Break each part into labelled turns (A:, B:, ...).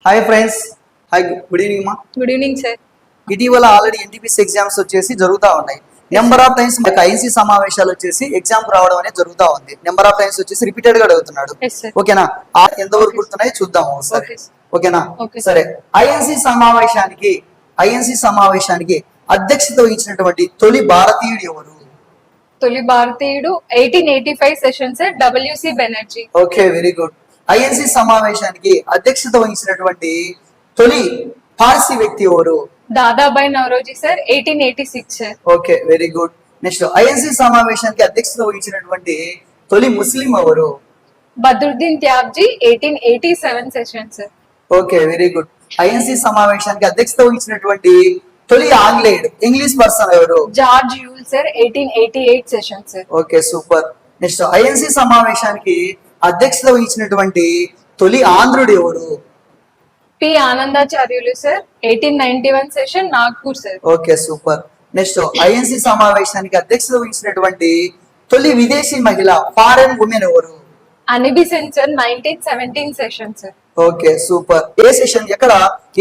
A: Hi friends, hi, good evening మా.
B: Good evening sir.
A: ఇటీవల already NTPC exams వచ్చేసి జరుగుతూ ఉన్నాయి. నెంబర్ ఆఫ్ టైమ్స్ మనకు ఐఎన్సీ సమావేశాలు వచ్చేసి ఎగ్జామ్ రావడం అనేది జరుగుతూ ఉంది. నెంబర్ ఆఫ్ టైమ్స్ వచ్చేసి రిపీటెడ్ గా అడుగుతున్నాడు. ఓకేనా? ఎంతవరకు గుర్తున్నాయి చూద్దాం ఒకసారి. ఓకేనా? సరే, ఐఎన్సీ సమావేశానికి అధ్యక్షత వహించినటువంటి తొలి భారతీయుడు ఎవరు?
B: తొలి భారతీయుడు 1885 session sir, WC Banerjee.
A: Okay, very good. INC సమావేశానికి అధ్యక్షత వహించినటువంటి తొలి పార్సీ వ్యక్తి ఎవరు?
B: Dadabhai Naoroji sir, 1886 sir.
A: Okay, very good. Next, INC సమావేశానికి అధ్యక్షత వహించినటువంటి తొలి ముస్లిం ఎవరు?
B: Badruddin Tyabji, 1887 session sir.
A: Okay, very good. INC సమావేశానికి అధ్యక్షత వహించినటువంటి తొలి ఆంగ్లేయుడు ఇంగ్లీష్ పర్సన్ ఎవరు?
B: George you'll sir, 1888 session sir.
A: Okay, super. Next, INC సమావేశానికి అధ్యక్షత వహించినటువంటి తొలి ఆంధ్రుడు ఎవరు?
B: P Anandacharyulu sir, 1891 session, Nagpur sir.
A: Okay, super. Next, INC సమావేశానికి అధ్యక్షత వహించినటువంటి తొలి విదేశీ మహిళ ఫారెన్ ఉమెన్ ఎవరు?
B: Annie Besant sir, 1917 session sir.
A: Okay, super. ఏ సెషన్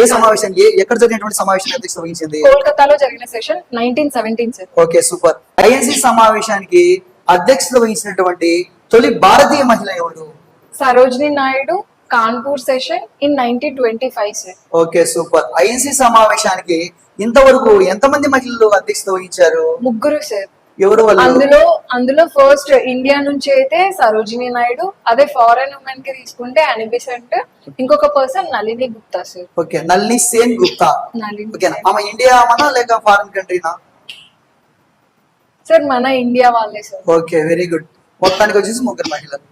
A: ఏ సమావేశం ఎక్కడ జరిగినటువంటి సమావేశానికి అధ్యక్షత వహించింది?
B: కోల్కతాలో జరిగిన session 1917 sir.
A: Okay, super. INC సమావేశానికి అధ్యక్షత వహించినటువంటి తొలి భారతీయ మహిళ ఎవరు?
B: Sarojini Naidu, Kanpur session in 1925 sir.
A: Okay, super. INC సమావేశానికి ఇంతవరకు ఎంతమంది మహిళలు అధ్యక్షత వహించారు?
B: ముగ్గురు సార్.
A: ఎవరు వాళ్ళు?
B: అందులో ఫస్ట్ ఇండియా నుంచి అయితే సరోజిని నాయుడు, అదే ఫారెన్ ఉమెన్ కి తీసుకుంటే అనిబిసెంట్, ఇంకొక person Nalini Gupta sir.
A: Okay, Nalini Sen Gupta. ఓకేనా? ఆమె ఇండియా మన లేక ఫారెన్ కంట్రీనా?
B: సార్ మన ఇండియా వాళ్ళే సార్.
A: Okay, very good. మొత్తానికి వచ్చేసి ముగ్గురు మహిళలు.